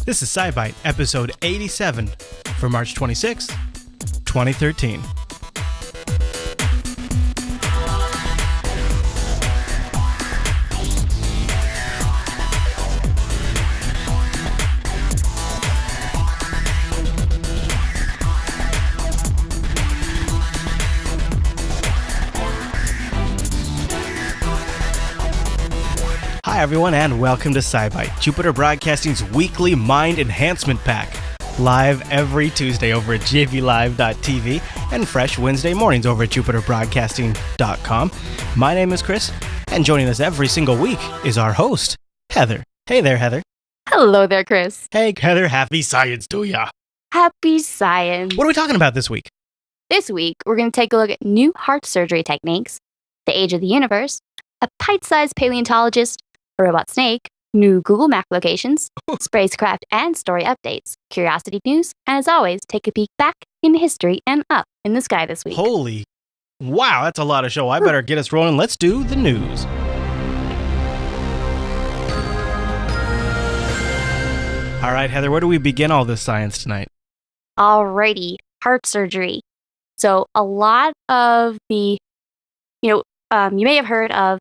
This is SciByte, episode 87 for March 26th, 2013. Hi everyone and welcome to SciByte, Jupiter Broadcasting's weekly mind enhancement pack. Live every Tuesday over at jvlive.tv and fresh Wednesday mornings over at jupiterbroadcasting.com. My name is Chris, and joining us every single week is our host, Heather. Hey there, Heather. Hello there, Chris. Hey, Heather, happy science to ya. Happy science. What are we talking about this week? This week, we're going to take a look at new heart surgery techniques, the age of the universe, a pint-sized paleontologist, a robot snake, new Google Map locations, spacecraft and story updates, curiosity news, and as always, take a peek back in history and up in the sky this week. Holy, wow, that's a lot of show. I better get us rolling. Let's do the news. All right, Heather, where do we begin all this science tonight? Alrighty, heart surgery. So a lot of the, you may have heard of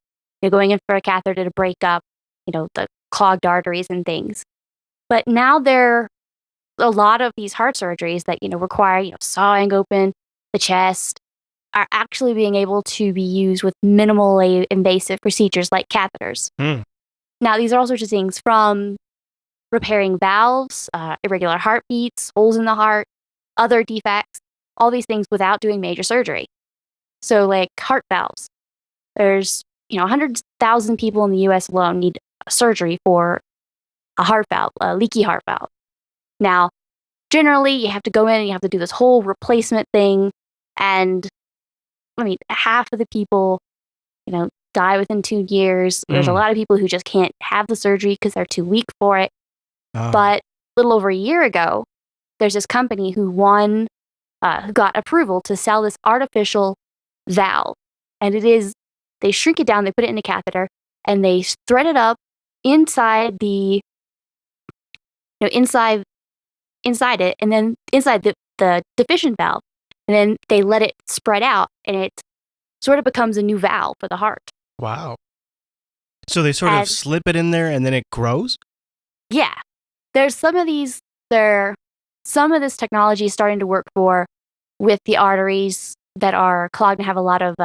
going in for a catheter to break up, the clogged arteries and things. But now there are a lot of these heart surgeries that, require, sawing open the chest are actually being able to be used with minimally invasive procedures like catheters. Now, these are all sorts of things from repairing valves, irregular heartbeats, holes in the heart, other defects, all these things without doing major surgery. So like heart valves, there's 100,000 people in the U.S. alone need surgery for a heart valve, a leaky heart valve. Now, generally, you have to go in and you have to do this whole replacement thing. And, half of the people, die within 2 years. There's a lot of people who just can't have the surgery because they're too weak for it. But a little over a year ago, there's this company who got approval to sell this artificial valve. And they shrink it down, they put it in a catheter, and they thread it up inside inside it, and then inside the deficient valve. And then they let it spread out, and it sort of becomes a new valve for the heart. Wow. So they sort of slip it in there, and then it grows? Yeah. There's some of this technology is starting to work with the arteries that are clogged and have a lot of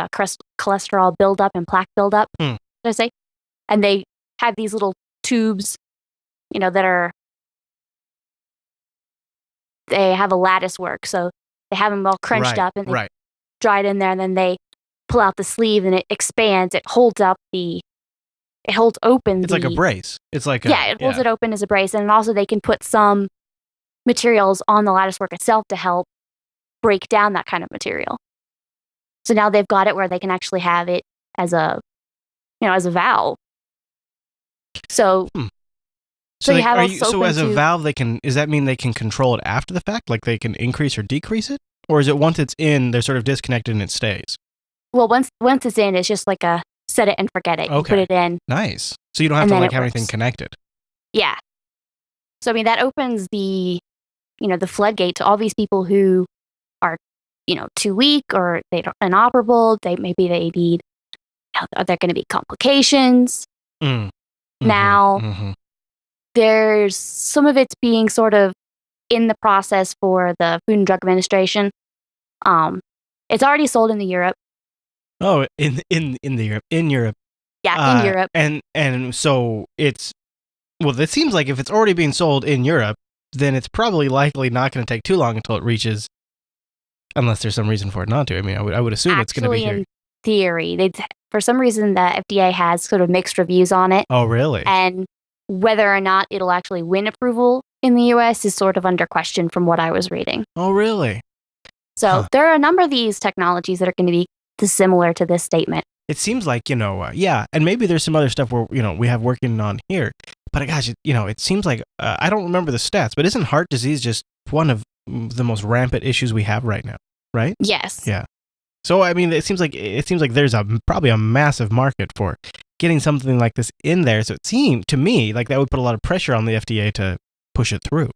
cholesterol buildup and plaque buildup, should I say? And they have these little tubes, they have a lattice work. So they have them all crunched up and they dry it in there, and then they pull out the sleeve and it expands. It holds open. It's like a brace. It holds it open as a brace. And also they can put some materials on the lattice work itself to help break down that kind of material. So now they've got it where they can actually have it as a valve. So, so as a valve, does that mean they can control it after the fact? Like they can increase or decrease it? Or is it once it's in, they're sort of disconnected and it stays? Well, once it's in, it's just like a set it and forget it. Okay. You put it in. Nice. So you don't have to have anything connected. Yeah. So, that opens the floodgate to all these people who are too weak or they're inoperable. Maybe they need, are there going to be complications? Now, there's some of it's being sort of in the process for the Food and Drug Administration. It's already sold in Europe. Oh, in Europe. Yeah, in Europe. And so it seems like if it's already being sold in Europe, then it's probably likely not going to take too long until it reaches. Unless there's some reason for it not to. I would assume it's going to be here. In theory, for some reason, the FDA has sort of mixed reviews on it. Oh, really? And whether or not it'll actually win approval in the U.S. is sort of under question from what I was reading. Oh, really? So there are a number of these technologies that are going to be similar to this statement. It seems like, and maybe there's some other stuff where, we have working on here. But gosh, it seems like, I don't remember the stats, but isn't heart disease just one of the most rampant issues we have right now, right? Yes. Yeah. So it seems like there's probably a massive market for getting something like this in there. So it seemed to me like that would put a lot of pressure on the FDA to push it through.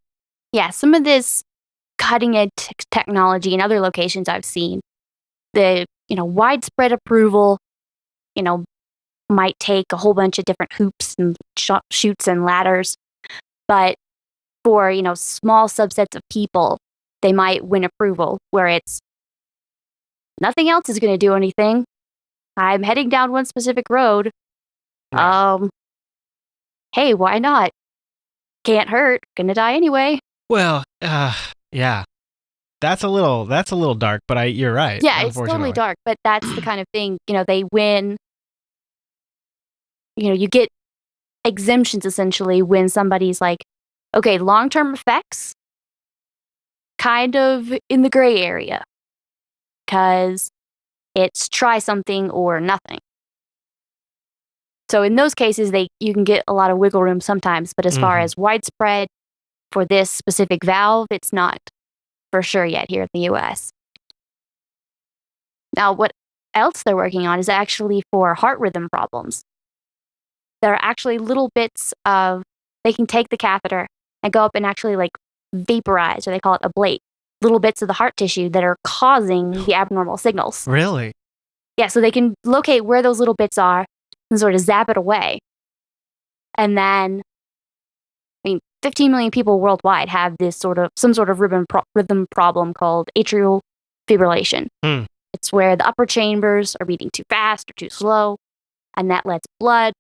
Yeah, some of this cutting edge technology in other locations I've seen, the widespread approval, you know, might take a whole bunch of different hoops and chutes and ladders, but for small subsets of people, they might win approval where it's nothing else is going to do anything. I'm heading down one specific road. Right. Hey, why not? Can't hurt. Gonna die anyway. Well, yeah. That's a little dark, but you're right. Yeah, it's totally dark, but that's the kind of thing, they win. You get exemptions essentially when somebody's like, okay, long-term effects, kind of in the gray area, because it's try something or nothing. So in those cases, you can get a lot of wiggle room sometimes, but as far as widespread for this specific valve, it's not for sure yet here in the US. Now, what else they're working on is actually for heart rhythm problems. There are actually little bits they can take the catheter and go up and actually vaporize, or they call it ablate, little bits of the heart tissue that are causing the abnormal signals. Really? Yeah, so they can locate where those little bits are and sort of zap it away. And then, 15 million people worldwide have this some sort of rhythm problem called atrial fibrillation. It's where the upper chambers are beating too fast or too slow, and that lets blood,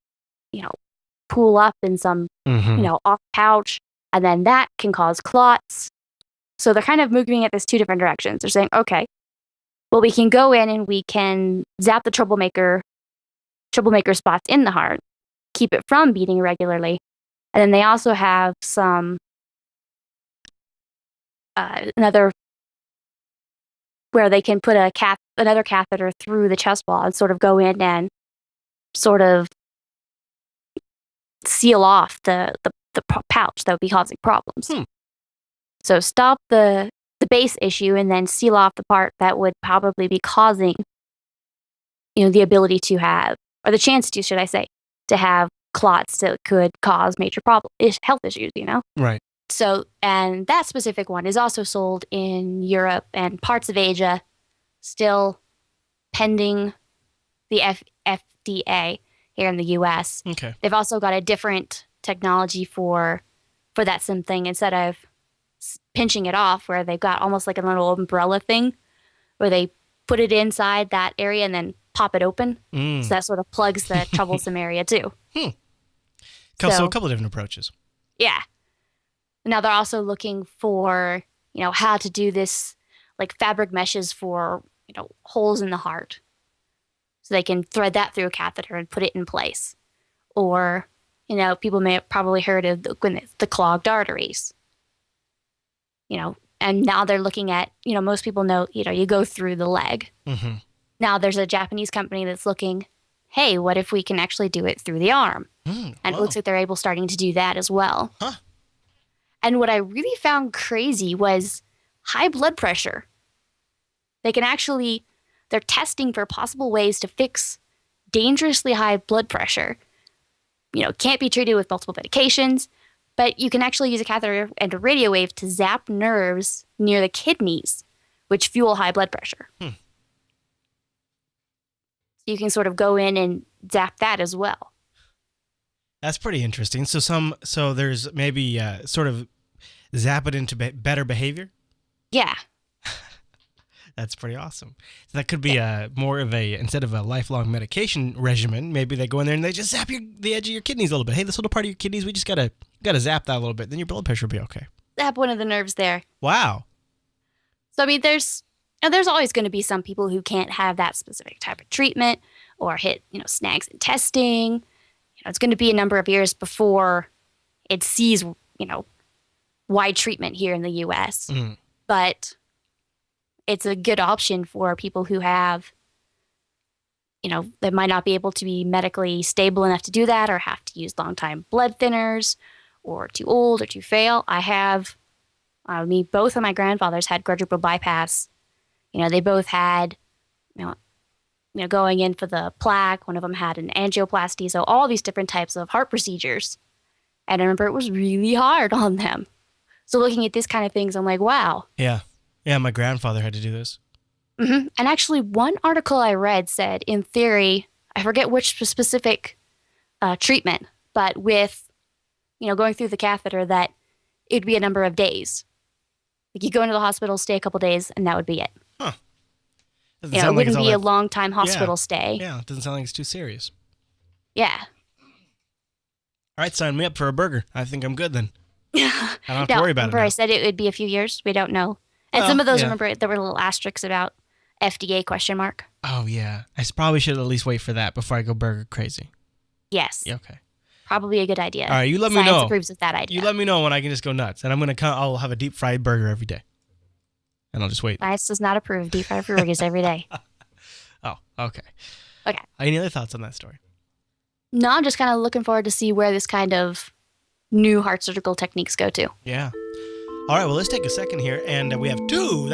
pool up in some, off pouch, and then that can cause clots. So they're kind of moving at this two different directions. They're saying, okay, well, we can go in and we can zap the troublemaker spots in the heart, keep it from beating irregularly. And then they also have some another where they can put another catheter through the chest wall and sort of go in and sort of seal off the pouch that would be causing problems. So stop the base issue and then seal off the part that would probably be causing, the ability to have, or the chance to, should I say, to have clots that could cause major health issues, Right. So, and that specific one is also sold in Europe and parts of Asia, still pending the FDA here in the US. Okay. They've also got a different technology for that same thing. Instead of pinching it off, where they've got almost like a little umbrella thing where they put it inside that area and then pop it open. So that sort of plugs the troublesome area too. So a couple of different approaches. Yeah. Now they're also looking for, how to do this, like fabric meshes for, holes in the heart. So they can thread that through a catheter and put it in place. Or, people may have probably heard of the clogged arteries. And now they're looking at, most people know, you go through the leg. Now there's a Japanese company that's looking, hey, what if we can actually do it through the arm? And it looks like they're starting to do that as well. And what I really found crazy was high blood pressure. They're testing for possible ways to fix dangerously high blood pressure. Can't be treated with multiple medications, but you can actually use a catheter and a radio wave to zap nerves near the kidneys, which fuel high blood pressure. You can sort of go in and zap that as well. That's pretty interesting. So there's maybe sort of zap it into better behavior? Yeah. That's pretty awesome. So that could be more of instead of a lifelong medication regimen, maybe they go in there and they just zap the edge of your kidneys a little bit. Hey, this little part of your kidneys, we just gotta zap that a little bit. Then your blood pressure will be okay. Zap one of the nerves there. Wow. So there's always going to be some people who can't have that specific type of treatment or hit snags in testing. It's going to be a number of years before it sees wide treatment here in the U.S. But it's a good option for people who have, that might not be able to be medically stable enough to do that, or have to use long-time blood thinners, or too old or too frail. Both of my grandfathers had quadruple bypass. They both had, going in for the plaque. One of them had an angioplasty. So all these different types of heart procedures. And I remember it was really hard on them. So looking at these kind of things, I'm like, wow. Yeah. Yeah, my grandfather had to do this. And actually, one article I read said, in theory, I forget which specific treatment, but with, going through the catheter, that it'd be a number of days. Like you go into the hospital, stay a couple days, and that would be it. Huh. It wouldn't be a long time hospital stay. Yeah, it doesn't sound like it's too serious. Yeah. All right, sign me up for a burger. I think I'm good then. I don't have to worry about it. Remember I said it would be a few years? We don't know. And some of those, remember, there were little asterisks about FDA question mark. Oh, yeah. I probably should at least wait for that before I go burger crazy. Yes. Yeah, okay. Probably a good idea. All right, you let me know. Science approves of that idea. You let me know when I can just go nuts. And I'll have a deep fried burger every day. And I'll just wait. Science does not approve deep fried burgers every day. Oh, okay. Okay. Any other thoughts on that story? No, I'm just kind of looking forward to see where this kind of new heart surgical techniques go to. Yeah. All right, well, let's take a second here. And we have two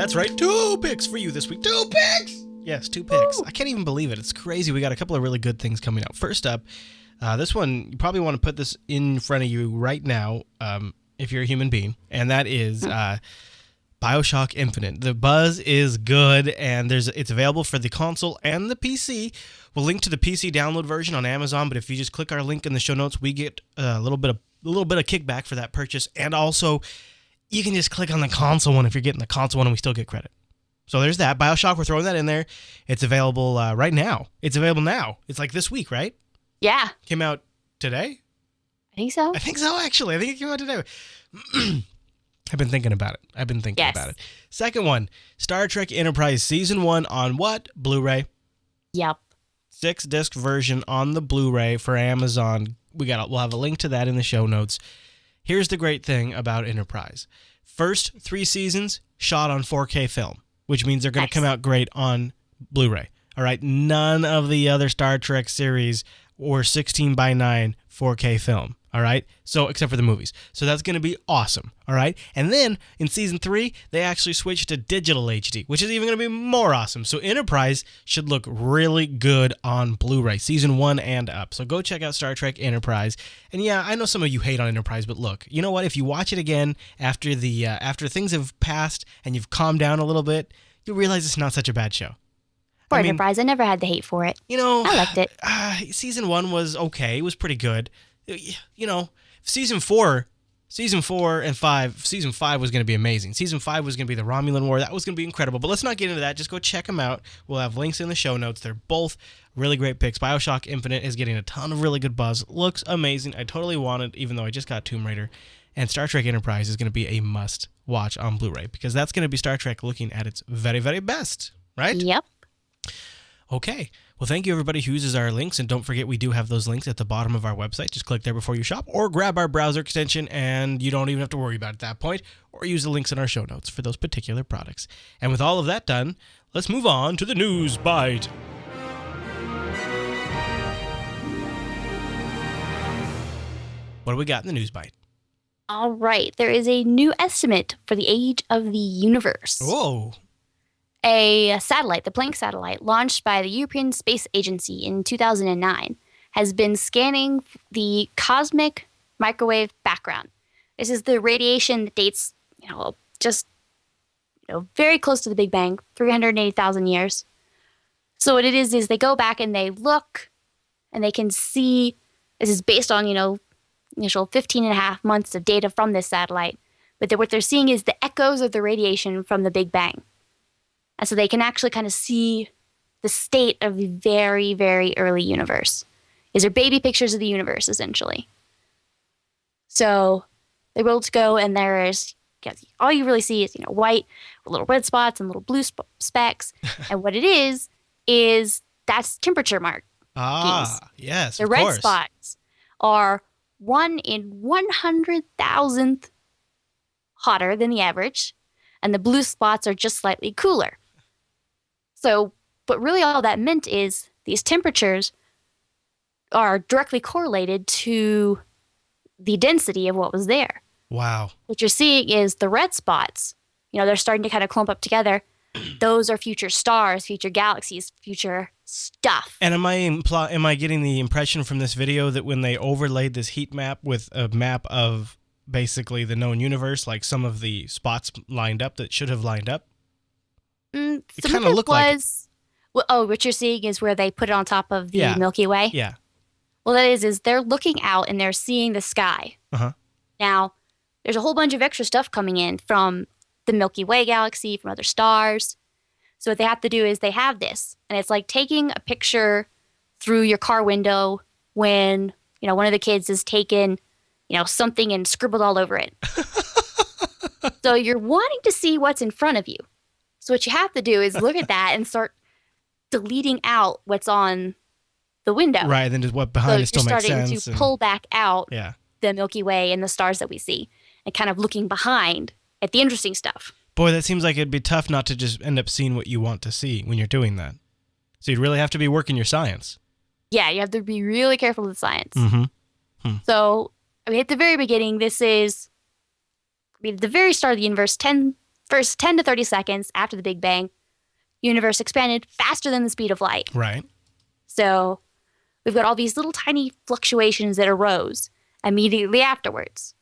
picks for you this week. 2 picks! Yes, 2 picks. Ooh. I can't even believe it. It's crazy. We got a couple of really good things coming out. First up, this one, you probably want to put this in front of you right now if you're a human being. And that is BioShock Infinite. The buzz is good, and it's available for the console and the PC. We'll link to the PC download version on Amazon, but if you just click our link in the show notes, we get a little bit of kickback for that purchase. And also, you can just click on the console one if you're getting the console one, and we still get credit. So there's that. BioShock, we're throwing that in there. It's available right now. It's available now. It's like this week, right? Yeah. Came out today? I think so. I think so, actually. I think it came out today. I've been thinking about it. Second one, Star Trek Enterprise Season 1 on what? Blu-ray. Yep. 6-disc version on the Blu-ray for Amazon. We'll have a link to that in the show notes. Here's the great thing about Enterprise. First 3 seasons shot on 4K film, which means they're going to come out great on Blu-ray. All right, none of the other Star Trek series were 16:9 4K film. All right, so except for the movies. So that's going to be awesome. All right, and then in season 3, they actually switched to digital HD, which is even going to be more awesome. So Enterprise should look really good on Blu-ray, season 1 and up. So go check out Star Trek Enterprise. And yeah, I know some of you hate on Enterprise, but look, you know what? If you watch it again after after things have passed and you've calmed down a little bit, you'll realize it's not such a bad show. Enterprise, I never had the hate for it. I liked it. Season 1 was okay. It was pretty good. Season 4 and 5, season 5 was going to be amazing. Season 5 was going to be the Romulan War. That was going to be incredible. But let's not get into that. Just go check them out. We'll have links in the show notes. They're both really great picks. BioShock Infinite is getting a ton of really good buzz. Looks amazing. I totally want it, even though I just got Tomb Raider. And Star Trek Enterprise is going to be a must-watch on Blu-ray, because that's going to be Star Trek looking at its very, very best, right? Yep. Okay. Well, thank you, everybody who uses our links. And don't forget, we do have those links at the bottom of our website. Just click there before you shop, or grab our browser extension, and you don't even have to worry about it at that point, or use the links in our show notes for those particular products. And with all of that done, let's move on to the News Bite. What do we got in the News Bite? All right. There is a new estimate for the age of the universe. Whoa. A satellite, the Planck satellite, launched by the European Space Agency in 2009, has been scanning the cosmic microwave background. This is the radiation that dates, very close to the Big Bang, 380,000 years. So what it is they go back and they look, and they can see, this is based on, initial 15 and a half months of data from this satellite. But what they're seeing is the echoes of the radiation from the Big Bang. And so they can actually kind of see the state of the very, very early universe. These are baby pictures of the universe, essentially. So they're able to go, and all you really see is, white with little red spots and little blue specks. And what it is that's temperature mark. Yes, the red spots are 1 in 100,000th hotter than the average, and the blue spots are just slightly cooler. So, but really all that meant is these temperatures are directly correlated to the density of what was there. Wow. What you're seeing is the red spots, they're starting to kind of clump up together. Those are future stars, future galaxies, future stuff. And am I getting the impression from this video that when they overlaid this heat map with a map of basically the known universe, like some of the spots lined up that should have lined up? Some of it was... Well, what you're seeing is where they put it on top of the Milky Way? Yeah. Well, that is they're looking out and they're seeing the sky. Uh-huh. Now, there's a whole bunch of extra stuff coming in from the Milky Way galaxy, from other stars. So what they have to do is they have this, and it's like taking a picture through your car window when, one of the kids has taken, something and scribbled all over it. So you're wanting to see what's in front of you. So what you have to do is look at that and start deleting out what's on the window. Right, then just what behind it still makes sense. So you're starting to pull back out the Milky Way and the stars that we see and kind of looking behind at the interesting stuff. Boy, that seems like it'd be tough not to just end up seeing what you want to see when you're doing that. So you'd really have to be working your science. Yeah, you have to be really careful with the science. Mm-hmm. So, at the very beginning, this is at the very start of the universe, first 10 to 30 seconds after the Big Bang, universe expanded faster than the speed of light. Right. So we've got all these little tiny fluctuations that arose immediately afterwards.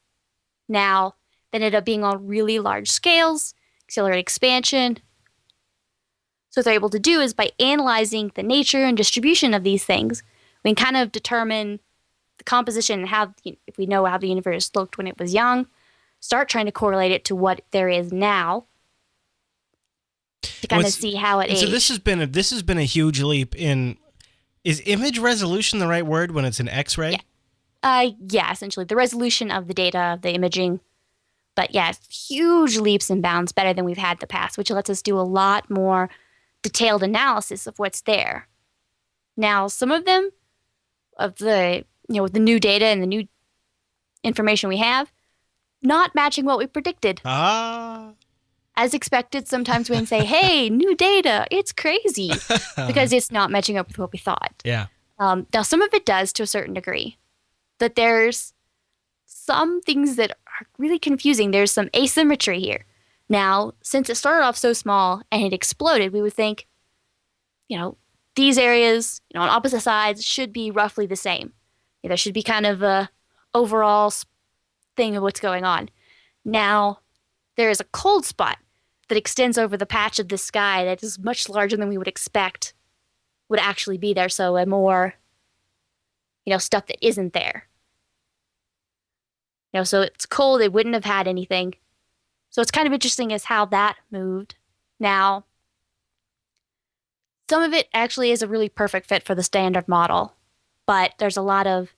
Now, they ended up being on really large scales, accelerated expansion. So what they're able to do is by analyzing the nature and distribution of these things, we can kind of determine the composition and how, if we know how the universe looked when it was young, start trying to correlate it to what there is now to kind of see how it aged. So this has been a huge leap in... Is image resolution the right word when it's an X-ray? Yeah, essentially. The resolution of the data, the imaging. But yeah, huge leaps and bounds, better than we've had in the past, which lets us do a lot more detailed analysis of what's there. Now, some of them, of the, with the new data and the new information we have, not matching what we predicted. As expected, sometimes we can say, hey, new data, it's crazy, because it's not matching up with what we thought. Yeah. Now, some of it does to a certain degree, but there's some things that are really confusing. There's some asymmetry here. Now, since it started off so small and it exploded, we would think, these areas, on opposite sides should be roughly the same. There should be kind of a overall thing of what's going on. Now, there is a cold spot that extends over the patch of the sky that is much larger than we would expect would actually be there. So a more, stuff that isn't there. So it's cold. It wouldn't have had anything. So it's kind of interesting as how that moved. Now, some of it actually is a really perfect fit for the standard model, but there's a lot of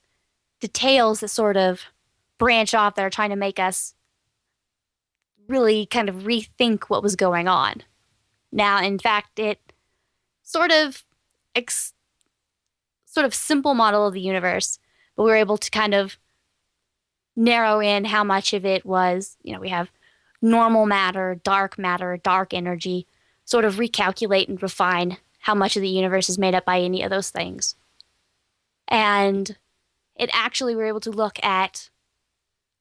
details that sort of branch off that are trying to make us really kind of rethink what was going on. Now, in fact, it sort of simple model of the universe, but we were able to kind of narrow in how much of it was, we have normal matter, dark energy, sort of recalculate and refine how much of the universe is made up by any of those things. And it actually, we're able to look at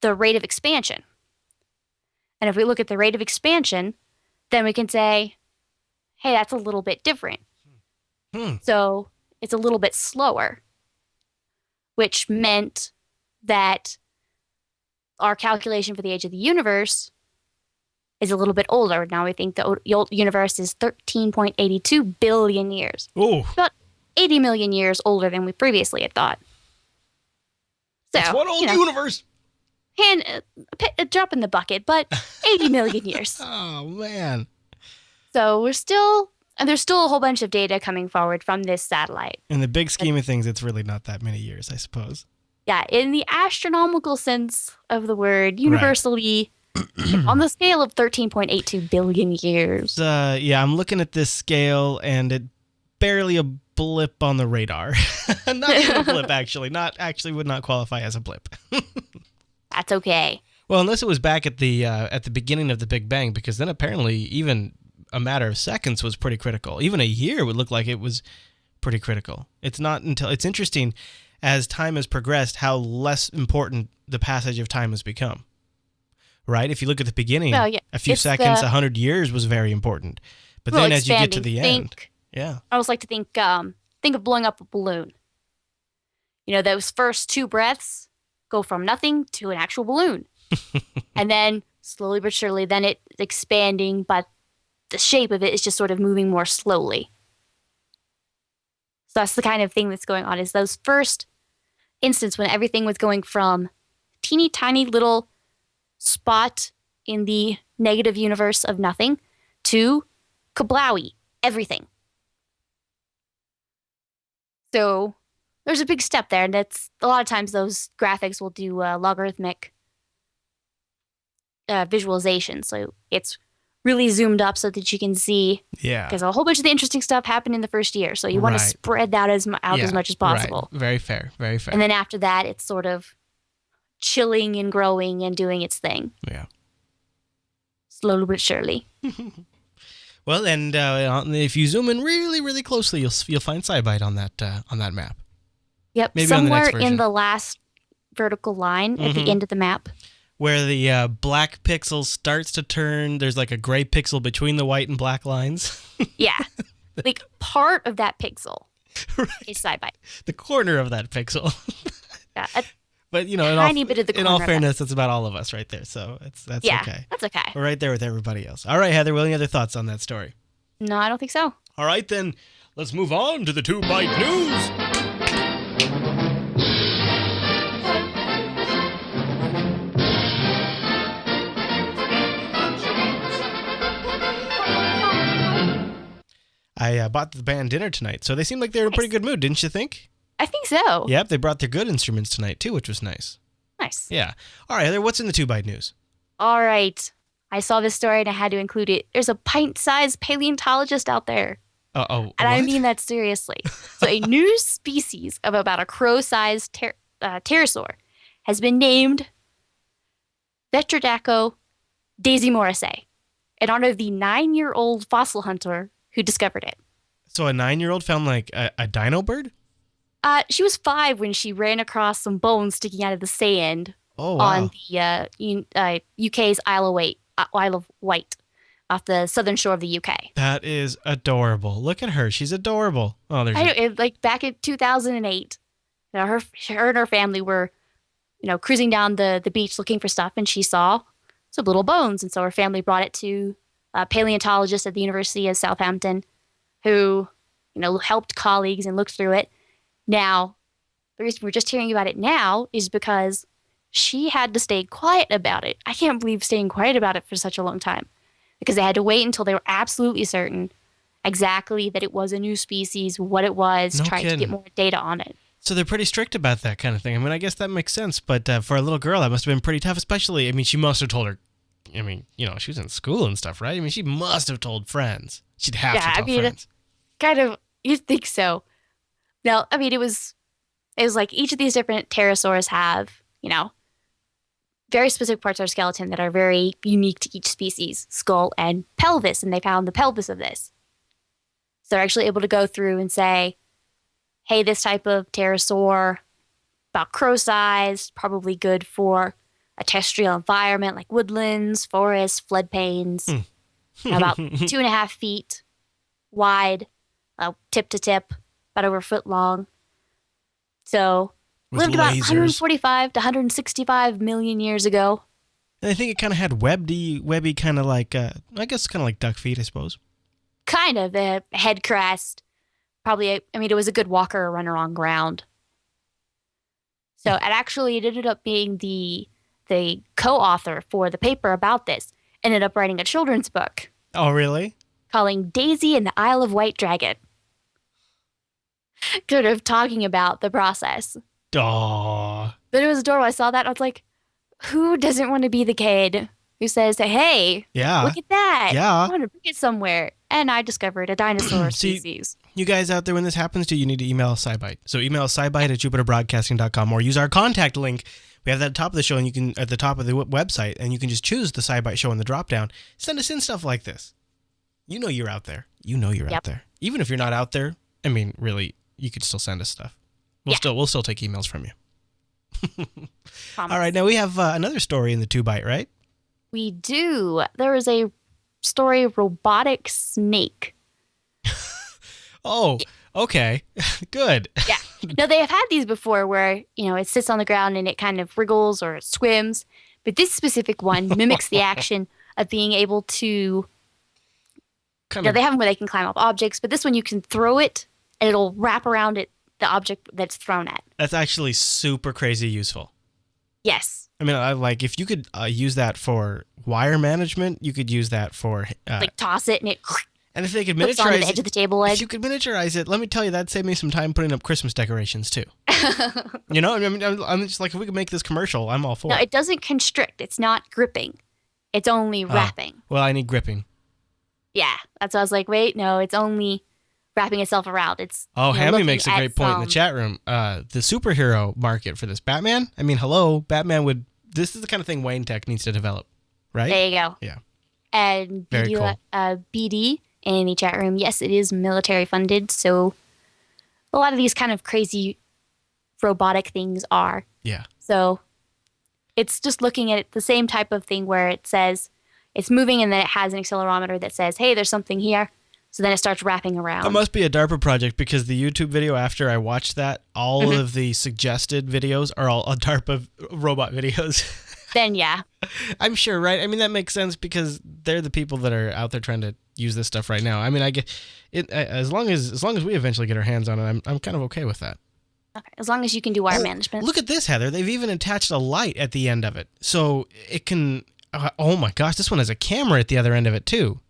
the rate of expansion. And if we look at the rate of expansion, then we can say, hey, that's a little bit different. So it's a little bit slower, which meant that our calculation for the age of the universe is a little bit older. Now we think the universe is 13.82 billion years. Oh. About 80 million years older than we previously had thought. So, that's one old universe. A drop in the bucket, but 80 million years. Oh, man. So there's still a whole bunch of data coming forward from this satellite. In the big scheme of things, it's really not that many years, I suppose. Yeah, in the astronomical sense of the word, universally, on the scale of 13.82 billion years. I'm looking at this scale, and it barely a blip on the radar. Not even a blip, actually. Would not qualify as a blip. That's okay. Well, unless it was back at the beginning of the Big Bang, because then apparently even a matter of seconds was pretty critical. Even a year would look like it was pretty critical. It's interesting as time has progressed how less important the passage of time has become. Right? If you look at the beginning, a few seconds, 100 years was very important. But then as you get to the end, I always like to think think of blowing up a balloon. You know, those first 2 breaths go from nothing to an actual balloon. And then slowly but surely, then it's expanding, but the shape of it is just sort of moving more slowly. So that's the kind of thing that's going on, is those first instance when everything was going from teeny tiny little spot in the negative universe of nothing to kablowy, everything. So there's a big step there, and that's a lot of times those graphics will do logarithmic visualization. So it's really zoomed up so that you can see. Yeah. Because a whole bunch of the interesting stuff happened in the first year. So you want to spread that out as much as possible. Right. Very fair. Very fair. And then after that, it's sort of chilling and growing and doing its thing. Yeah. Slowly but surely. Well, and if you zoom in really, really closely, you'll find SciByte on that map. Yep. Maybe somewhere on the next in the last vertical line at the end of the map. Where the black pixel starts to turn, there's like a gray pixel between the white and black lines. Yeah. Like part of that pixel is SciByte. The corner of that pixel. Yeah. But, you know, in all fairness, that's about all of us right there. So that's okay. That's okay. We're right there with everybody else. All right, Heather, any other thoughts on that story? No, I don't think so. All right, then. Let's move on to the 2-Byte News. I bought the band dinner tonight, so they seemed like they were in a pretty good mood, didn't you think? I think so. Yep, they brought their good instruments tonight, too, which was nice. Nice. Yeah. All right, Heather, what's in the 2-Byte News? All right. I saw this story and I had to include it. There's a pint-sized paleontologist out there. And I mean that seriously. So a new species of about a crow-sized pterosaur has been named Vetridaco daisymorrisae in honor of the 9-year-old fossil hunter who discovered it. So a 9-year-old found like a dino bird? She was 5 when she ran across some bones sticking out of the sand on the UK's Isle of Wight, off the southern shore of the UK. That is adorable. Look at her; she's adorable. Oh, like back in 2008, her and her family were, cruising down the beach looking for stuff, and she saw some little bones, and so her family brought it to a paleontologist at the University of Southampton, who, helped colleagues and looked through it. Now, the reason we're just hearing about it now is because she had to stay quiet about it. I can't believe staying quiet about it for such a long time, because they had to wait until they were absolutely certain exactly that it was a new species, what it was, trying to get more data on it. So they're pretty strict about that kind of thing. I mean, I guess that makes sense, but for a little girl, that must have been pretty tough, especially, she must have told her, she was in school and stuff, right? She must have told friends. She'd have to tell friends. Kind of, you'd think so. Now, it was like each of these different pterosaurs have, very specific parts of our skeleton that are very unique to each species, skull and pelvis, and they found the pelvis of this. So they're actually able to go through and say, hey, this type of pterosaur, about crow-sized, probably good for a terrestrial environment like woodlands, forests, floodplains, about 2.5 feet wide, tip to tip, about over a foot long. So lived about 145 to 165 million years ago. And I think it kind of had webby kind of like, I guess kind of like duck feet, I suppose. Kind of, a head crest. Probably, it was a good walker or runner on ground. So it ended up being the co-author for the paper about this. Ended up writing a children's book. Oh, really? Calling Daisy and the Isle of Wight Dragon. Sort of talking about the process. Aww. But it was adorable. I saw that and I was like, who doesn't want to be the kid who says, hey, look at that. Yeah. I want to bring it somewhere. And I discovered a dinosaur species. You guys out there, when this happens to you, need to email SciByte. So email SciByte at jupiterbroadcasting.com or use our contact link. We have that at the top of the show, and you can at the top of the website, and you can just choose the SciByte show in the drop down. Send us in stuff like this. You know you're out there. Out there. Even if you're not out there, really, you could still send us stuff. We'll still take emails from you. All right, now we have another story in the 2-Byte, right? We do. There is a story of robotic snake. Oh, Okay, good. Yeah. No, they have had these before where, it sits on the ground and it kind of wriggles or it swims. But this specific one mimics the action of being able to, Kind of. they have them where they can climb up objects, but this one you can throw it and it'll wrap around it, the object that's thrown at. That's actually super crazy useful. Yes. I mean, I like if you could use that for wire management, you could use that for Like toss it and it and if they could flips onto miniaturize the edge it, of the table if edge. you could miniaturize it, let me tell you, that'd save me some time putting up Christmas decorations too. I mean, I'm just like, if we could make this commercial, I'm all for No, it. it doesn't constrict. It's not gripping. It's only wrapping. Well, I need gripping. Yeah. That's why I was like, wait, no, it's only wrapping itself around. It's Hammy looking makes a at great point in the chat room. The superhero market for this, Batman. I mean, hello, Batman would. This is the kind of thing Wayne Tech needs to develop, right? There you go. Yeah. And Very cool. BD in the chat room, yes, it is military funded. So a lot of these kind of crazy robotic things are. Yeah. So it's just looking at the same type of thing where it says it's moving and then it has an accelerometer that says, hey, there's something here. So then it starts wrapping around. That must be a DARPA project because the YouTube video after I watched that, all of the suggested videos are all DARPA robot videos. Then, yeah. I'm sure, right? I mean, that makes sense because they're the people that are out there trying to use this stuff right now. I mean, I get it as long as we eventually get our hands on it. I'm kind of okay with that. Okay. As long as you can do wire management. Look at this, Heather. They've even attached a light at the end of it, so it can. Oh my gosh, this one has a camera at the other end of it too.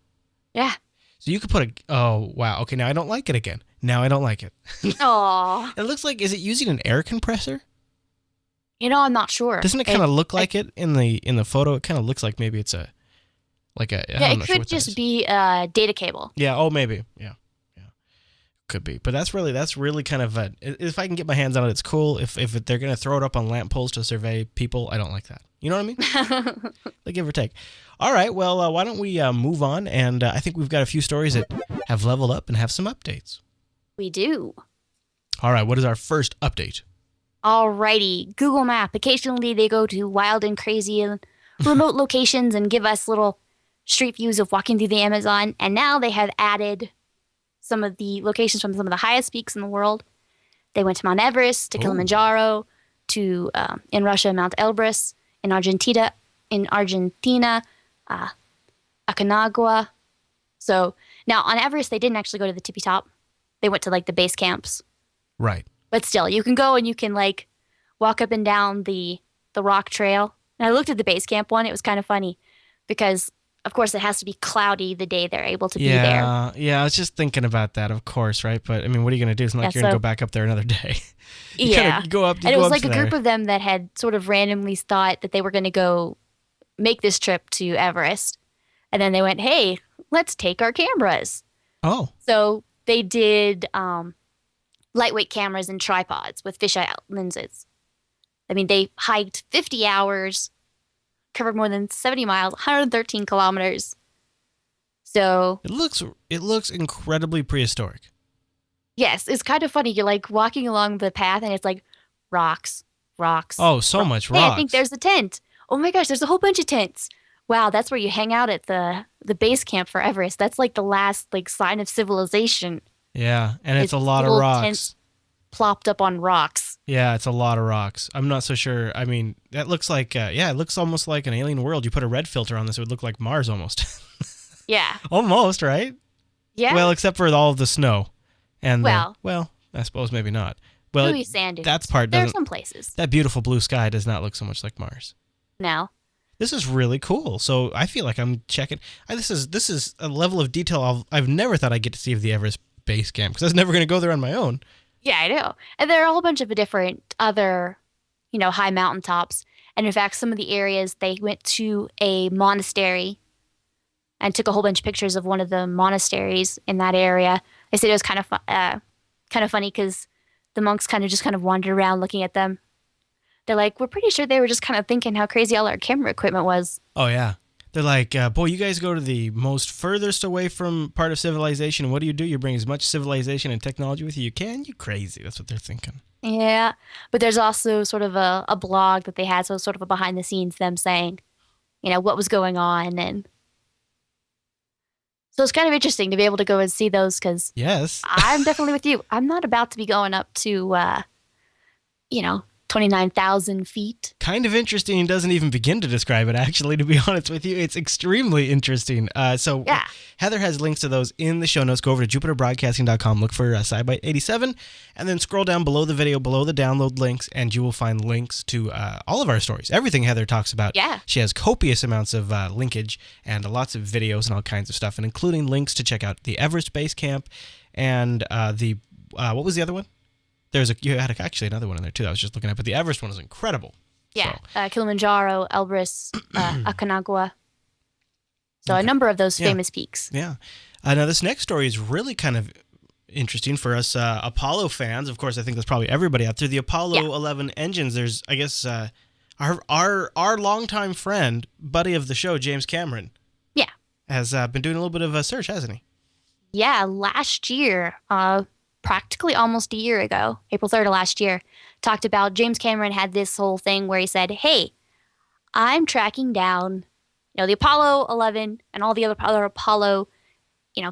Yeah. So you could put a. Oh wow. Okay, now I don't like it again. Now I don't like it. Aw. It looks like, is it using an air compressor? I'm not sure. Doesn't it kind of look like it in the photo? It kind of looks like maybe it's a. Yeah, it could just be a data cable. Yeah. Oh, maybe. Yeah. Could be, but that's really kind of if I can get my hands on it, it's cool. If they're gonna throw it up on lamp poles to survey people, I don't like that. You know what I mean? Like, give or take. All right, well, why don't we move on? And I think we've got a few stories that have leveled up and have some updates. We do. All right, what is our first update? Alrighty, Google Map. Occasionally they go to wild and crazy and remote locations and give us little street views of walking through the Amazon. And now they have added some of the locations from some of the highest peaks in the world. They went to Mount Everest, to Kilimanjaro, to in Russia, Mount Elbrus, in Argentina, Aconcagua. So now on Everest, they didn't actually go to the tippy top. They went to like the base camps. Right. But still, you can go and you can like walk up and down the rock trail. And I looked at the base camp one. It was kind of funny because, of course, it has to be cloudy the day they're able to be there. Yeah, I was just thinking about that, of course, right? But I mean, what are you going to do? It's not like you're going to go back up there another day. You go up. And it was like a group of them that had sort of randomly thought that they were going to go make this trip to Everest. And then they went, hey, let's take our cameras. Oh. So they did lightweight cameras and tripods with fisheye lenses. I mean, they hiked 50 hours, covered more than 70 miles, 113 kilometers. So it looks incredibly prehistoric. Yes, it's kind of funny. You're like walking along the path and it's like rocks. Oh, so much rocks. Hey, I think there's a tent. Oh my gosh, there's a whole bunch of tents. Wow, that's where you hang out at the base camp for Everest. That's like the last like sign of civilization. Yeah, and it's a lot of rocks. Tents plopped up on rocks. Yeah, it's a lot of rocks. I'm not so sure. I mean, that looks like it looks almost like an alien world. You put a red filter on this, it would look like Mars almost. Yeah. Almost, right? Yeah. Well, except for all of the snow. And well, I suppose maybe not. Well, really sand dunes. That part there are some places. That beautiful blue sky does not look so much like Mars. No. This is really cool. So I feel like I'm checking. This is a level of detail I've never thought I'd get to see of the Everest base camp because I was never going to go there on my own. Yeah, I know. And there are a whole bunch of different other, high mountaintops. And in fact, some of the areas, they went to a monastery and took a whole bunch of pictures of one of the monasteries in that area. They said it was kind of funny because the monks kind of wandered around looking at them. They're like, we're pretty sure they were just kind of thinking how crazy all our camera equipment was. Oh, yeah. They're like, boy, you guys go to the most furthest away from part of civilization. What do? You bring as much civilization and technology with you can? You crazy. That's what they're thinking. Yeah. But there's also sort of a blog that they had, so sort of a behind the scenes, them saying, what was going on. And So it's kind of interesting to be able to go and see those because Yes. I'm definitely with you. I'm not about to be going up to, 29,000 feet. Kind of interesting and doesn't even begin to describe it, actually, to be honest with you. It's extremely interesting. So Yeah. Heather has links to those in the show notes. Go over to jupiterbroadcasting.com, look for SciByte 87, and then scroll down below the video, below the download links, and you will find links to all of our stories. Everything Heather talks about. Yeah. She has copious amounts of linkage and lots of videos and all kinds of stuff, and including links to check out the Everest Base Camp and what was the other one? You had actually another one in there too. I was just looking at, but the Everest one is incredible. Yeah. So. Kilimanjaro, Elbrus, Aconcagua. So a number of those famous peaks. Yeah. Now this next story is really kind of interesting for us Apollo fans. Of course, I think that's probably everybody out there. The Apollo 11 engines. There's, I guess, our longtime friend, buddy of the show, James Cameron. Yeah. Has been doing a little bit of a search, hasn't he? Yeah. Last year, practically almost a year ago, April 3rd of last year, talked about James Cameron had this whole thing where he said, hey, I'm tracking down, the Apollo 11 and all the other Apollo,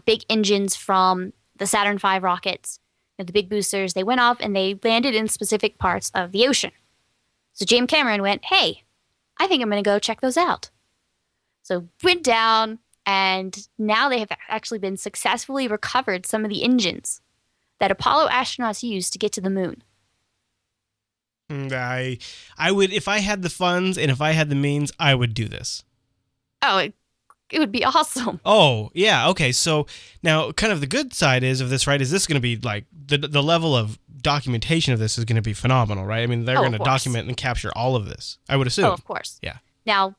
big engines from the Saturn V rockets, the big boosters. They went off and they landed in specific parts of the ocean. So James Cameron went, hey, I think I'm going to go check those out. So went down, and now they have actually been successfully recovered some of the engines that Apollo astronauts used to get to the moon. I would, if I had the funds and if I had the means, I would do this. Oh, it would be awesome. Oh, yeah. Okay. So now kind of the good side of this, right, is this going to be like the level of documentation of this is going to be phenomenal, right? I mean, they're going to document and capture all of this, I would assume. Oh, of course. Yeah. Now,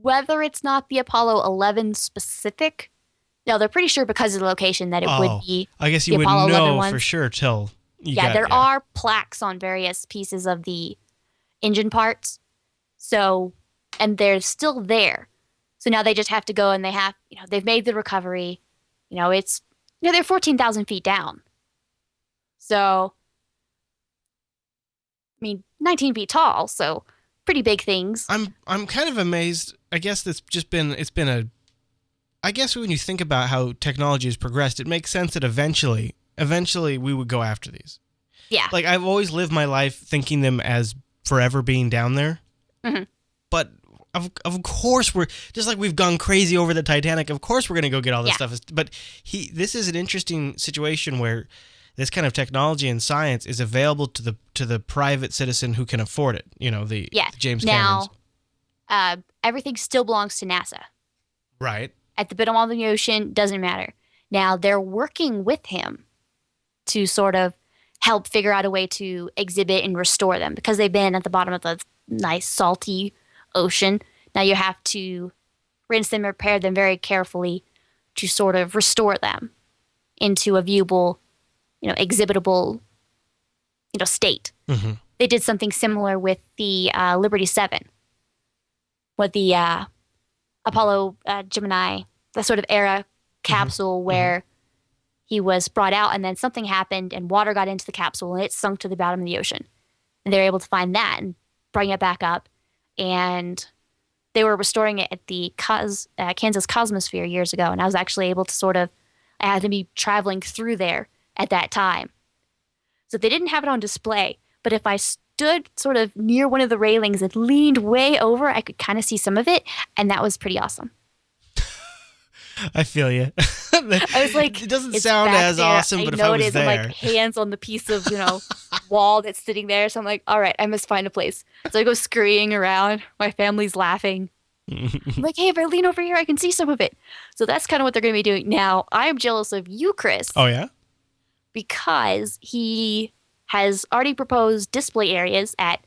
whether it's not the Apollo 11 specific, no, they're pretty sure because of the location that it would be. I guess you wouldn't know for sure till there are plaques on various pieces of the engine parts. So, and they're still there. So now they just have to go and they've made the recovery. They're 14,000 feet down. So, 19 feet tall. So pretty big things. I'm kind of amazed. I guess I guess when you think about how technology has progressed, it makes sense that eventually we would go after these. Yeah. Like, I've always lived my life thinking them as forever being down there. Mm-hmm. But of course we're, just like we've gone crazy over the Titanic, of course we're going to go get all this stuff. But this is an interesting situation where this kind of technology and science is available to the private citizen who can afford it. The James Camerons. Now, everything still belongs to NASA. Right. At the bottom of the ocean, doesn't matter. Now, they're working with him to sort of help figure out a way to exhibit and restore them because they've been at the bottom of the nice salty ocean. Now you have to rinse them, repair them very carefully to sort of restore them into a viewable, exhibitable, state. Mm-hmm. They did something similar with the Liberty 7, with the Apollo Gemini, the sort of era capsule where he was brought out and then something happened and water got into the capsule and it sunk to the bottom of the ocean. And they were able to find that and bring it back up. And they were restoring it at the Kansas Cosmosphere years ago. And I was actually able to I had to be traveling through there at that time. So they didn't have it on display. But if I stood sort of near one of the railings and leaned way over, I could kind of see some of it. And that was pretty awesome. I feel you. I was like, it doesn't sound as awesome, but if I was there. I'm like hands on the piece of, wall that's sitting there. So I'm like, all right, I must find a place. So I go scurrying around. My family's laughing. I'm like, hey, if I lean over here, I can see some of it. So that's kind of what they're going to be doing. Now, I am jealous of you, Chris. Oh, yeah? Because he has already proposed display areas at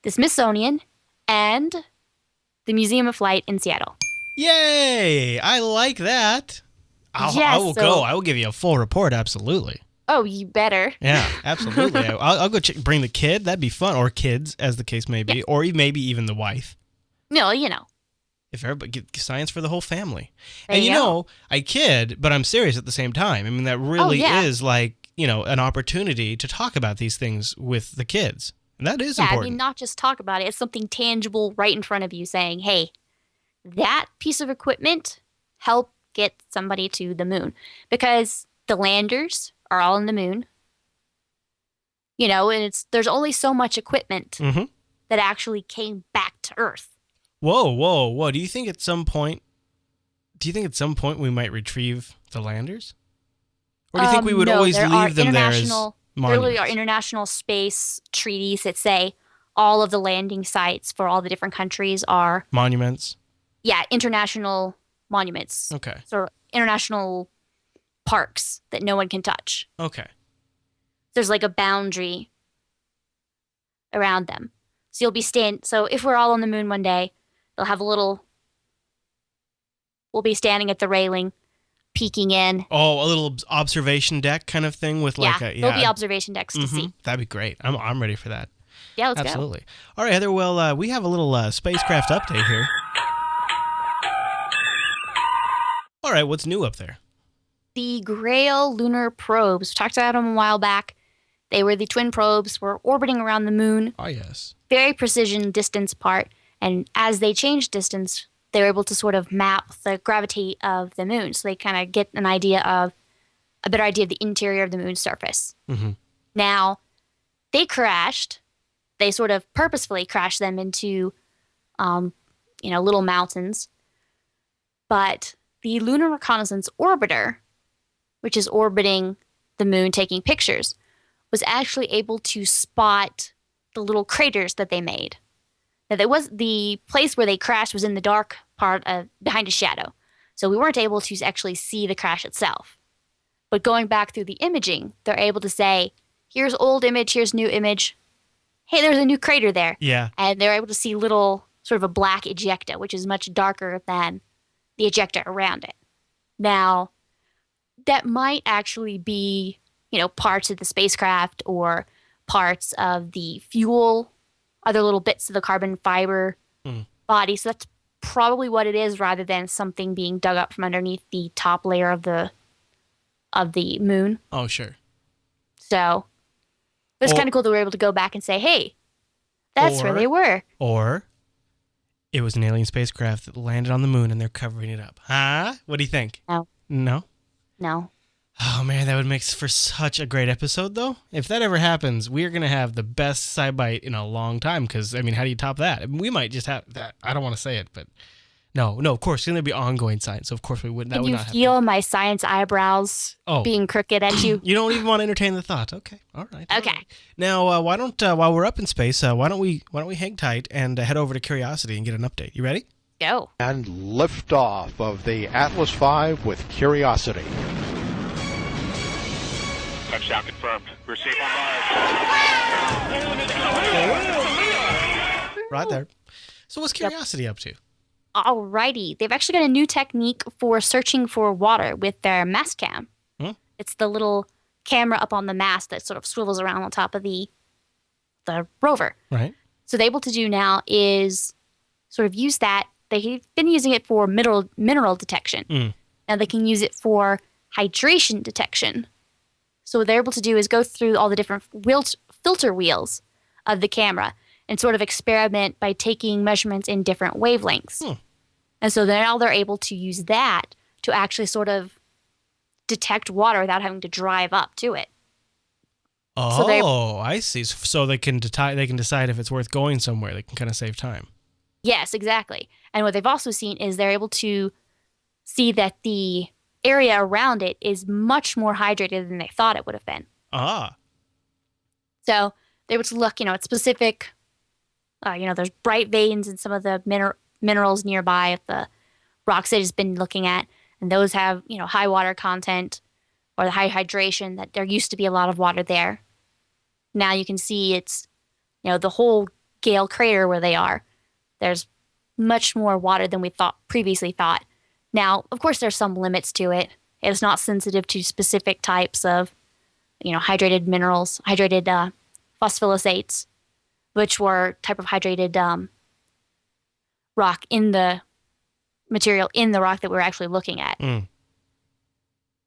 the Smithsonian and the Museum of Flight in Seattle. Yay! I like that. I will go. I will give you a full report, absolutely. Oh, you better. Yeah, absolutely. I'll go bring the kid. That'd be fun. Or kids, as the case may be. Yeah. Or maybe even the wife. No, If everybody get science for the whole family. And I kid, but I'm serious at the same time. I mean, that really is like, an opportunity to talk about these things with the kids. And that is important. I mean, not just talk about it. It's something tangible right in front of you saying, hey, that piece of equipment helped get somebody to the moon because the landers are all in the moon. And there's only so much equipment Mm-hmm. that actually came back to Earth. Whoa. Do you think at some point we might retrieve the landers? Or do you think we would always leave them there as monuments? There really are international space treaties that say all of the landing sites for all the different countries are monuments. Yeah, international monuments. Okay. So international parks that no one can touch. Okay. There's like a boundary around them. So so if we're all on the moon one day, they'll have we'll be standing at the railing, peeking in. Oh, a little observation deck kind of thing with there'll be observation decks to see. That'd be great. I'm ready for that. Yeah, let's Absolutely. go. All right, Heather. Well, we have a little spacecraft update here. All right, what's new up there? The Grail lunar probes. We talked about them a while back. They were the twin probes, were orbiting around the moon. Oh, yes. Very precision distance apart. And as they changed distance, they were able to sort of map the gravity of the moon. So they kind of get a better idea of the interior of the moon's surface. Mm-hmm. Now, they crashed. They sort of purposefully crashed them into, little mountains. But the Lunar Reconnaissance Orbiter, which is orbiting the moon taking pictures, was actually able to spot the little craters that they made. Now, the place where they crashed was in the dark part behind a shadow. So we weren't able to actually see the crash itself. But going back through the imaging, they're able to say, here's old image, here's new image. Hey, there's a new crater there. Yeah. And they're able to see little sort of a black ejecta, which is much darker than the ejecta around it. Now, that might actually be, parts of the spacecraft or parts of the fuel, other little bits of the carbon fiber body. So that's probably what it is rather than something being dug up from underneath the top layer of the moon. Oh, sure. So it's kind of cool that we're able to go back and say, hey, that's where they were. Or it was an alien spacecraft that landed on the moon and they're covering it up. Huh? What do you think? No. No? No. Oh, man, that would make for such a great episode, though. If that ever happens, we are going to have the best SciByte in a long time because, how do you top that? We might just have that. I don't want to say it, but no, of course, it's going to be ongoing science, so of course we wouldn't. Can you feel my science eyebrows being crooked at you? You don't even want to entertain the thought. Okay, all right. Okay. All right. Now, why don't while we're up in space, why don't we hang tight and head over to Curiosity and get an update? You ready? Go. And liftoff of the Atlas V with Curiosity. Touchdown confirmed. We're safe on Mars. Right there. So what's Curiosity up to? Alrighty. They've actually got a new technique for searching for water with their mast cam. It's the little camera up on the mast that sort of swivels around on top of the rover. Right. So they're able to do now is sort of use that. They've been using it for mineral detection. Now they can use it for hydration detection. So what they're able to do is go through all the different filter wheels of the camera and sort of experiment by taking measurements in different wavelengths. And so now they're able to use that to actually sort of detect water without having to drive up to it. Oh, I see. So they can decide if it's worth going somewhere. They can kind of save time. Yes, exactly. And what they've also seen is they're able to see that the area around it is much more hydrated than they thought it would have been. So they're able to look, at specific, there's bright veins in some of the minerals nearby of the rocks that it's been looking at. And those have, high water content or the high hydration that there used to be a lot of water there. Now you can see it's, the whole Gale crater where they are. There's much more water than we previously thought. Now, of course, there's some limits to it. It's not sensitive to specific types of, hydrated minerals, hydrated phospholisates, which were type of hydrated rock in the material in the rock that we're actually looking at.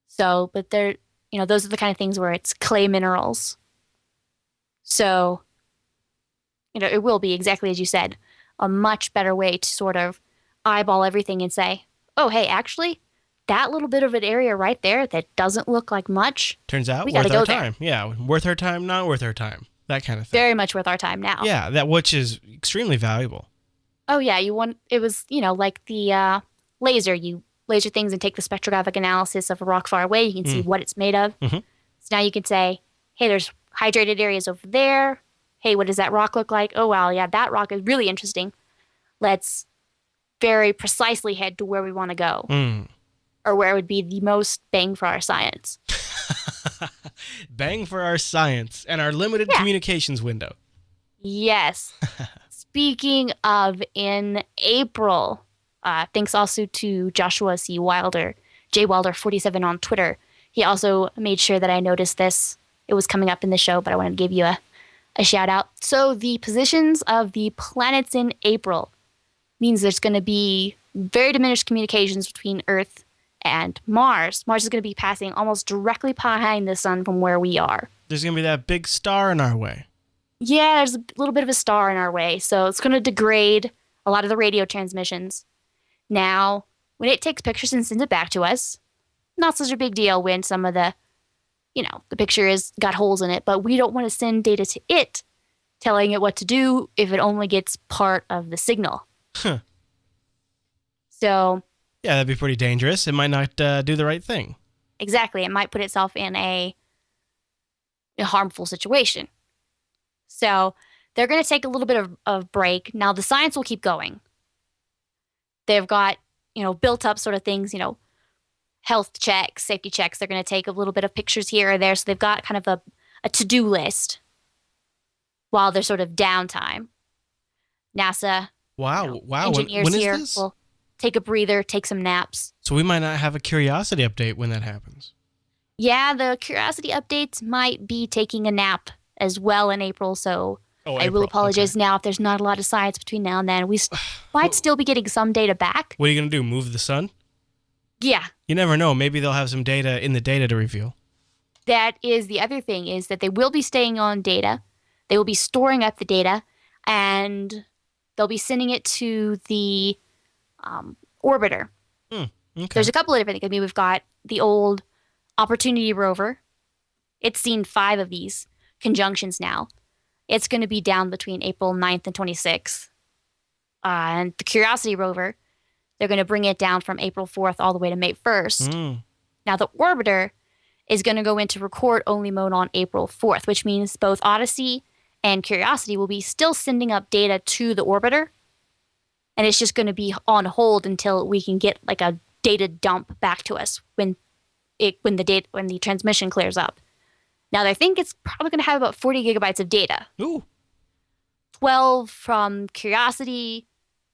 So, but they're, those are the kind of things where it's clay minerals. So, it will be exactly as you said, a much better way to sort of eyeball everything and say, oh, hey, actually, that little bit of an area right there that doesn't look like much, Turns out we worth gotta our go there. time. Yeah, worth our time, not worth our time. That kind of thing. Very much worth our time now. Yeah, that which is extremely valuable. Oh yeah, it was, like the laser. You laser things and take the spectrographic analysis of a rock far away. You can see what it's made of. Mhm. So now you can say, hey, there's hydrated areas over there. Hey, what does that rock look like? Oh, wow, yeah, that rock is really interesting. Let's very precisely head to where we want to go, or where it would be the most bang for our science. Bang for our science and our limited communications window. Yes. Speaking of, in April, thanks also to Joshua C. Wilder, J. Wilder 47 on Twitter. He also made sure that I noticed this. It was coming up in the show, but I wanted to give you a shout out. So the positions of the planets in April means there's going to be very diminished communications between Earth and Mars. Mars is going to be passing almost directly behind the sun from where we are. There's going to be that big star in our way. Yeah, there's a little bit of a star in our way, so it's going to degrade a lot of the radio transmissions. Now, when it takes pictures and sends it back to us, not such a big deal when some of the picture has got holes in it, but we don't want to send data to it telling it what to do if it only gets part of the signal. Huh. So... yeah, that'd be pretty dangerous. It might not do the right thing. Exactly. It might put itself in a harmful situation. So they're going to take a little bit of break. Now, the science will keep going. They've got, built up sort of things, health checks, safety checks. They're going to take a little bit of pictures here or there. So they've got kind of a to-do list while there's sort of downtime. NASA, Wow. engineers when is here this? will take a breather, take some naps. So we might not have a Curiosity update when that happens. Yeah, the Curiosity updates might be taking a nap as well in April, so I will apologize now if there's not a lot of science between now and then. We might still be getting some data back. What are you going to do, move the sun? Yeah. You never know. Maybe they'll have some data in the data to reveal. That is the other thing, is that they will be staying on data. They will be storing up the data, and they'll be sending it to the orbiter. Okay. There's a couple of different things. I mean, we've got the old Opportunity rover. It's seen 5 of these conjunctions now. It's going to be down between April 9th and 26th. And the Curiosity rover, they're going to bring it down from April 4th all the way to May 1st. Now, the orbiter is going to go into record-only mode on April 4th, which means both Odyssey and Curiosity will be still sending up data to the orbiter. And it's just going to be on hold until we can get like a data dump back to us when the transmission clears up. Now, I think it's probably going to have about 40 gigabytes of data. Ooh. 12 from Curiosity,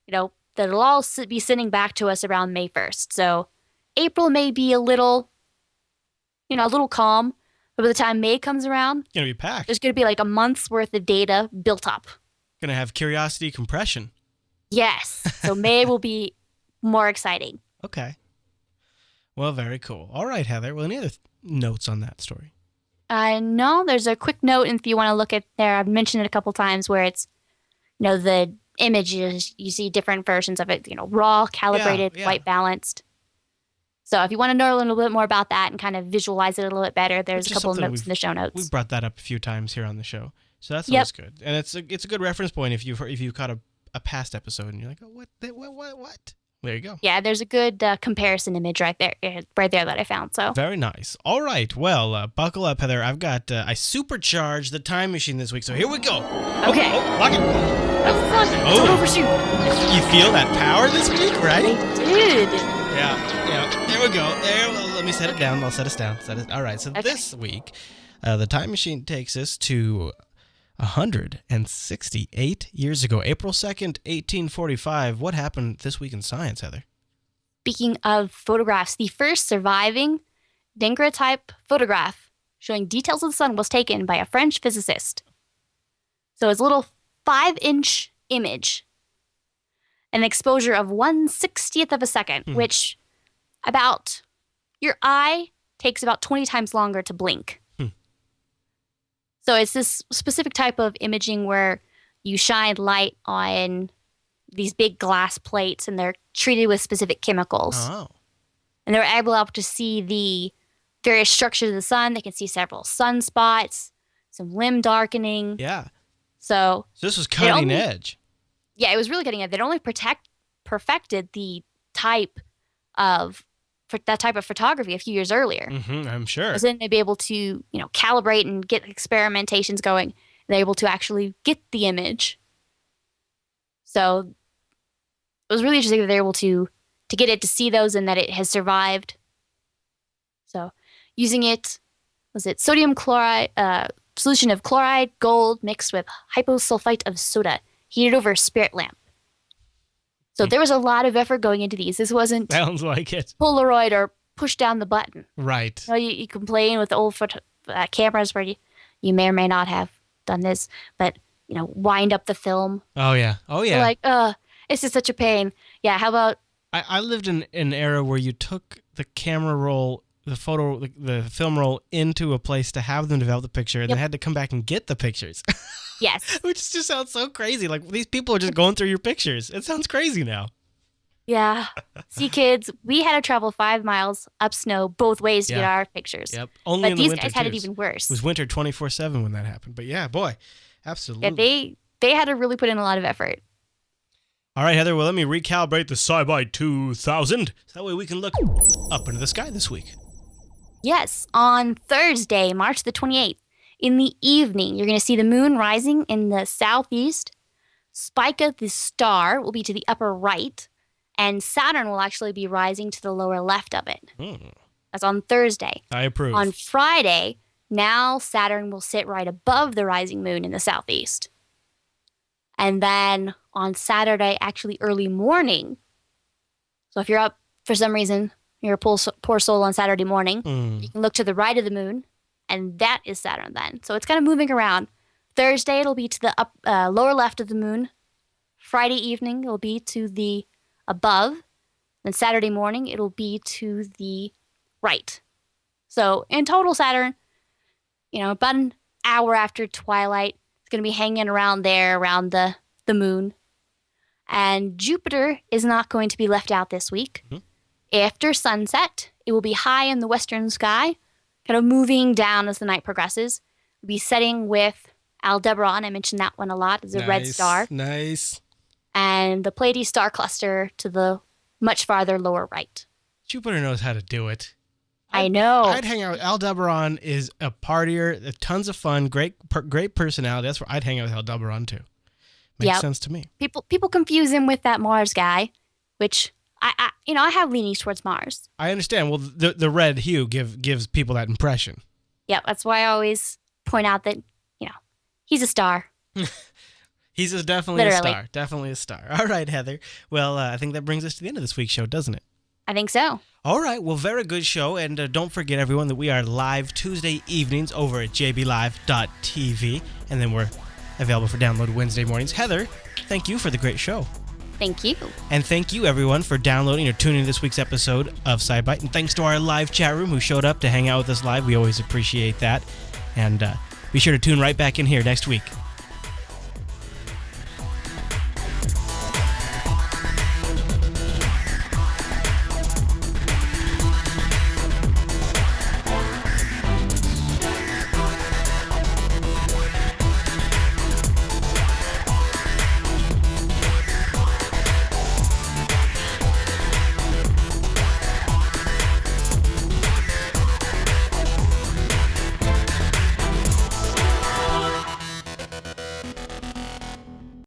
that'll all be sending back to us around May 1st. So April may be a little calm, but by the time May comes around, It's going to be packed. there's going to be like a month's worth of data built up. Going to have Curiosity compression. Yes. So May will be more exciting. Okay. Well, very cool. All right, Heather. Well, any other notes on that story? No, there's a quick note if you want to look at there. I've mentioned it a couple times where it's, the images, you see different versions of it, raw, calibrated, white balanced. So if you want to know a little bit more about that and kind of visualize it a little bit better, there's a couple of notes in the show notes. We've brought that up a few times here on the show. So that's always good. And it's a good reference point if you caught a past episode and you're like, oh, what? There you go. Yeah, there's a good comparison image right there that I found. So very nice. All right, well, buckle up, Heather. I've got I supercharged the time machine this week, so here we go. Okay. Lock it. Don't overshoot. You feel that power this week, right? I did. Yeah. There we go. Let me set it down. I'll set us down. All right. So this week, the time machine takes us to 168 years ago, April 2nd, 1845. What happened this week in science, Heather? Speaking of photographs, the first surviving daguerreotype photograph showing details of the sun was taken by a French physicist. So it's a little 5-inch image, an exposure of 1/60th of a second, which about your eye takes about 20 times longer to blink. So it's this specific type of imaging where you shine light on these big glass plates and they're treated with specific chemicals. Oh. And And they're able to see the various structures of the sun. They can see several sunspots, some limb darkening. Yeah. So this was cutting edge. Yeah, it was really cutting edge. They'd only perfected the type of photography a few years earlier. I'm sure. So then they'd be able to, calibrate and get experimentations going. They're able to actually get the image. So it was really interesting that they're able to get it to see those and that it has survived. So using sodium chloride, solution of chloride gold mixed with hyposulfite of soda, heated over a spirit lamp. So there was a lot of effort going into these. This wasn't sounds like it. Polaroid or push down the button. Right. You complain with the old cameras where you may or may not have done this, but wind up the film. Oh yeah. You're like, it's just such a pain. Yeah. How about? I lived in an era where you took the camera roll, the film roll into a place to have them develop the picture, and then had to come back and get the pictures. Yes. Which just sounds so crazy. Like, these people are just going through your pictures. It sounds crazy now. Yeah. See, kids, we had to travel 5 miles up snow both ways to get our pictures. Yep. Only but in the these winter, guys had it too. even worse. It was winter 24/7 when that happened. But yeah, boy, absolutely. Yeah, they had to really put in a lot of effort. All right, Heather, well, let me recalibrate the SciByte 2000. So that way we can look up into the sky this week. Yes, on Thursday, March the 28th, in the evening, you're going to see the moon rising in the southeast. Spica, the star, will be to the upper right, and Saturn will actually be rising to the lower left of it. That's on Thursday. I approve. On Friday, now Saturn will sit right above the rising moon in the southeast. And then on Saturday, actually early morning, so if you're up for some reason, you're a poor soul on Saturday morning, you can look to the right of the moon, and that is Saturn then. So it's kind of moving around. Thursday, it'll be to the lower left of the moon. Friday evening, it'll be to the above. Then Saturday morning, it'll be to the right. So in total, Saturn, about an hour after twilight, it's going to be hanging around there, around the moon. And Jupiter is not going to be left out this week. After sunset, it will be high in the western sky, kind of moving down as the night progresses. We'll be setting with Aldebaran. I mentioned that one a lot. It's a red star. Nice. And the Pleiades star cluster to the much farther lower right. Jupiter knows how to do it. I know. I'd hang out with Aldebaran. Is a partier, tons of fun, great personality. That's where I'd hang out with Aldebaran too. Makes sense to me. People confuse him with that Mars guy, which I have leanings towards Mars. I understand. Well, the red hue gives people that impression. Yeah, that's why I always point out that he's a star. He's definitely Literally. a star. Definitely a star. All right, Heather. Well, I think that brings us to the end of this week's show, doesn't it? I think so. All right. Well, very good show. And don't forget, everyone, that we are live Tuesday evenings over at jblive.tv. And then we're available for download Wednesday mornings. Heather, thank you for the great show. Thank you. And thank you, everyone, for downloading or tuning in this week's episode of SciByte. And thanks to our live chat room who showed up to hang out with us live. We always appreciate that. And be sure to tune right back in here next week.